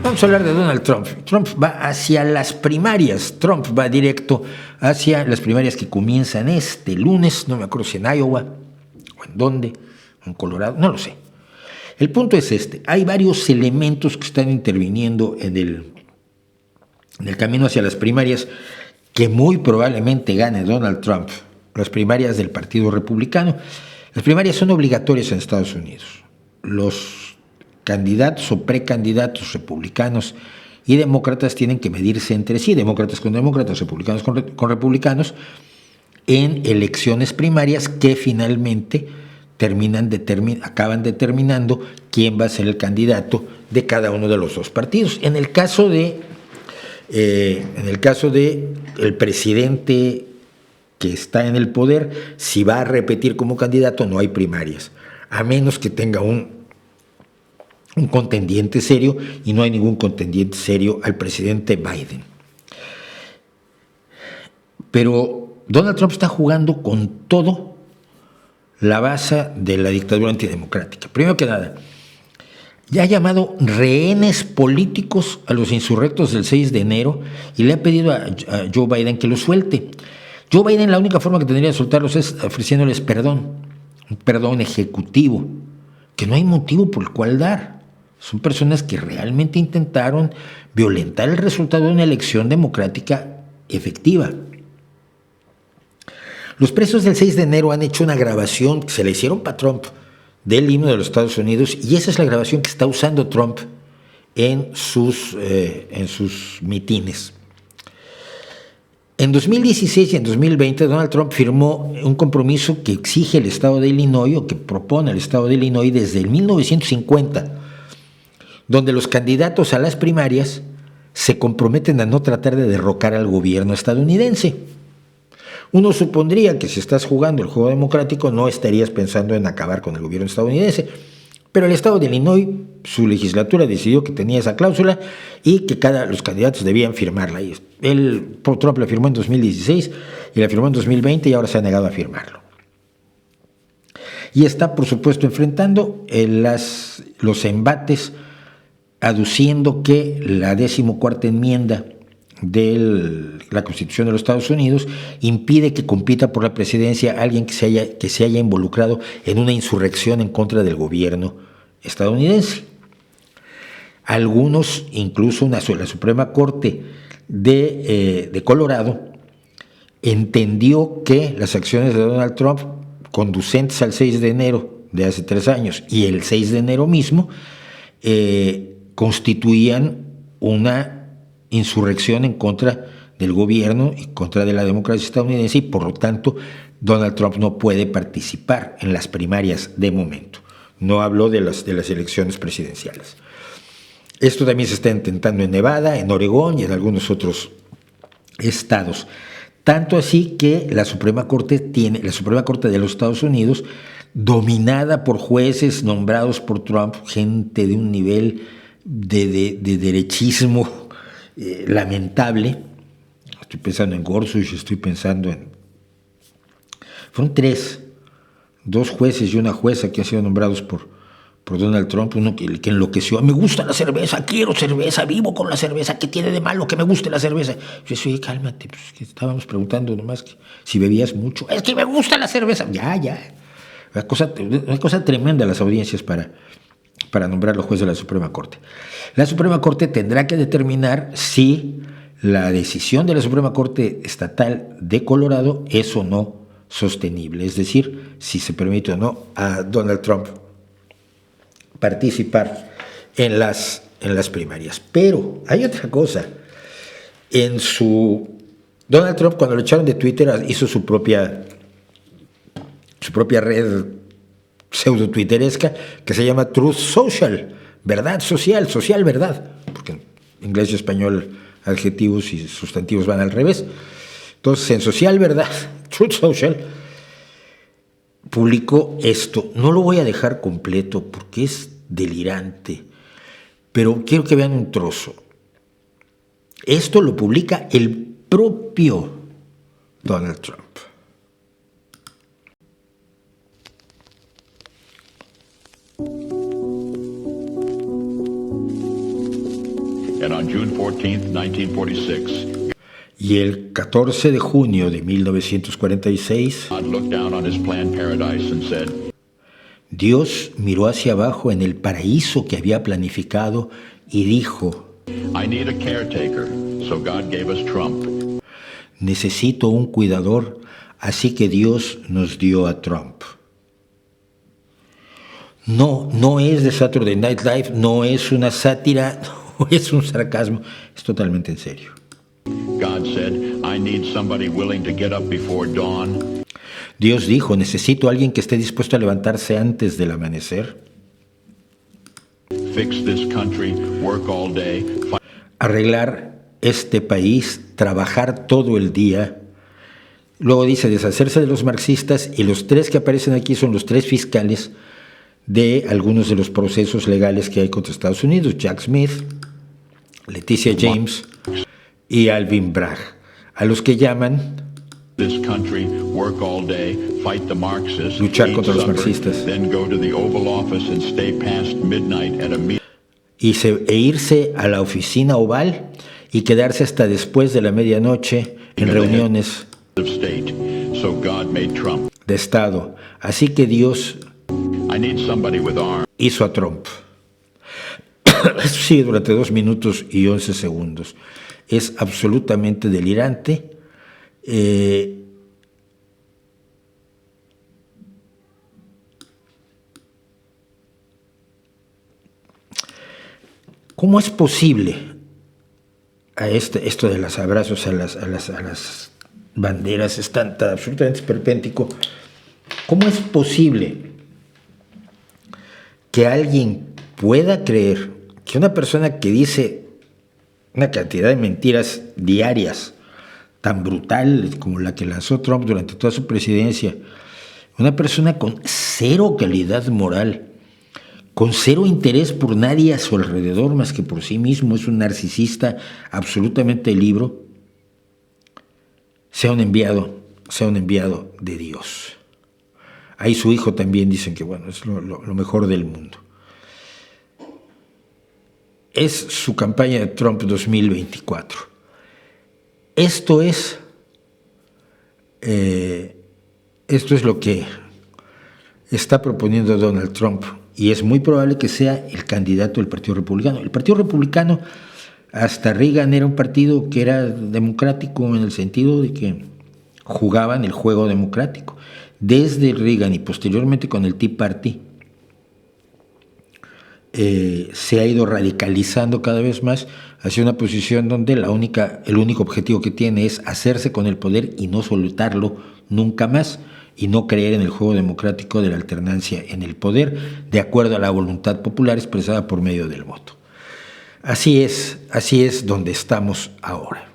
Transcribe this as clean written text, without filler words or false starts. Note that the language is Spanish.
Vamos a hablar de Donald Trump. Trump va hacia las primarias. Trump va directo hacia las primarias que comienzan este lunes. No me acuerdo si en Iowa o en dónde, en Colorado, no lo sé. El punto es este. Hay varios elementos que están interviniendo en el camino hacia las primarias que muy probablemente gane Donald Trump. Las primarias del Partido Republicano. Las primarias son obligatorias en Estados Unidos. Los candidatos o precandidatos republicanos y demócratas tienen que medirse entre sí, demócratas con demócratas, republicanos con republicanos, en elecciones primarias que finalmente acaban determinando quién va a ser el candidato de cada uno de los dos partidos. En el caso de el presidente que está en el poder, si va a repetir como candidato, no hay primarias, a menos que tenga un contendiente serio, y no hay ningún contendiente serio al presidente Biden. Pero Donald Trump está jugando con todo la base de la dictadura antidemocrática. Primero que nada, ya ha llamado rehenes políticos a los insurrectos del 6 de enero y le ha pedido a Joe Biden que los suelte. Joe Biden, la única forma que tendría de soltarlos es ofreciéndoles perdón, un perdón ejecutivo, que no hay motivo por el cual dar. Son personas que realmente intentaron violentar el resultado de una elección democrática efectiva. Los presos del 6 de enero han hecho una grabación que se le hicieron para Trump del himno de los Estados Unidos, y esa es la grabación que está usando Trump en sus mitines. En 2016 y en 2020 Donald Trump firmó un compromiso que exige el Estado de Illinois, o que propone el Estado de Illinois desde el 1950, donde los candidatos a las primarias se comprometen a no tratar de derrocar al gobierno estadounidense. Uno supondría que si estás jugando el juego democrático no estarías pensando en acabar con el gobierno estadounidense, pero el estado de Illinois, su legislatura decidió que tenía esa cláusula y que los candidatos debían firmarla. Trump la firmó en 2016 y la firmó en 2020 y ahora se ha negado a firmarlo. Y está, por supuesto, enfrentando los embates, aduciendo que la 14ª enmienda de la Constitución de los Estados Unidos impide que compita por la presidencia alguien que se haya involucrado en una insurrección en contra del gobierno estadounidense. Algunos, incluso la Suprema Corte de Colorado, entendió que las acciones de Donald Trump, conducentes al 6 de enero de hace 3 años y el 6 de enero mismo, constituían una insurrección en contra del gobierno y contra de la democracia estadounidense, y por lo tanto Donald Trump no puede participar en las primarias de momento. No habló de las elecciones presidenciales. Esto también se está intentando en Nevada, en Oregón y en algunos otros estados. Tanto así que la Suprema Corte de los Estados Unidos, dominada por jueces nombrados por Trump, gente de un nivel de derechismo lamentable. Estoy pensando en Gorsuch, estoy pensando en... Fueron 2 jueces y una jueza que han sido nombrados por Donald Trump, uno que enloqueció. Me gusta la cerveza, quiero cerveza, vivo con la cerveza, ¿qué tiene de malo que me guste la cerveza? Yo decía, cálmate, pues que estábamos preguntando nomás que si bebías mucho. Es que me gusta la cerveza. Ya. Una cosa tremenda las audiencias para nombrar los jueces de la Suprema Corte. La Suprema Corte tendrá que determinar si la decisión de la Suprema Corte Estatal de Colorado es o no sostenible, es decir, si se permite o no a Donald Trump participar en las primarias. Pero hay otra cosa. Donald Trump, cuando lo echaron de Twitter, hizo su propia red pseudo-twitteresca que se llama Truth Social, verdad social, verdad, porque en inglés y español adjetivos y sustantivos van al revés. Entonces, en Social Verdad, Truth Social, publicó esto. No lo voy a dejar completo porque es delirante, pero quiero que vean un trozo. Esto lo publica el propio Donald Trump. And on June 14th, 1946, Y el 14 de junio de 1946, God looked down on his planned paradise and said, Dios miró hacia abajo en el paraíso que había planificado y dijo, I need a caretaker, so God gave us Trump. necesito un cuidador, así que Dios nos dio a Trump. No es de Saturday Night Live, no es una sátira, no es un sarcasmo, es totalmente en serio. God said, I need somebody willing to get up before dawn, Dios dijo, necesito a alguien que esté dispuesto a levantarse antes del amanecer, fix this country, work all day, fight arreglar este país, trabajar todo el día. Luego dice deshacerse de los marxistas, y los tres que aparecen aquí son los tres fiscales de algunos de los procesos legales que hay contra Estados Unidos: Jack Smith, Leticia James y Alvin Bragg, a los que llaman this country, work all day, fight the Marxists, luchar eat contra los supper, marxistas then go to the Oval Office and stay past midnight at a meeting e irse a la oficina oval y quedarse hasta después de la medianoche en reuniones of state. So God made Trump. de Estado. Así que Dios I need somebody with arms. hizo a Trump. Eso sigue durante 2 minutos y 11 segundos. Es absolutamente delirante. ¿Cómo es posible esto de los abrazos a las banderas? Es tan absolutamente esperpéntico. ¿Cómo es posible que alguien pueda creer que una persona que dice una cantidad de mentiras diarias tan brutales como la que lanzó Trump durante toda su presidencia, una persona con cero calidad moral, con cero interés por nadie a su alrededor más que por sí mismo, es un narcisista absolutamente libre, sea un enviado de Dios? Ahí su hijo también dicen que bueno, es lo mejor del mundo. Es su campaña de Trump 2024. Esto es lo que está proponiendo Donald Trump, y es muy probable que sea el candidato del Partido Republicano. El Partido Republicano, hasta Reagan, era un partido que era democrático en el sentido de que jugaban el juego democrático. Desde Reagan y posteriormente con el Tea Party, se ha ido radicalizando cada vez más hacia una posición donde el único objetivo que tiene es hacerse con el poder y no soltarlo nunca más, y no creer en el juego democrático de la alternancia en el poder, de acuerdo a la voluntad popular expresada por medio del voto. Así es donde estamos ahora.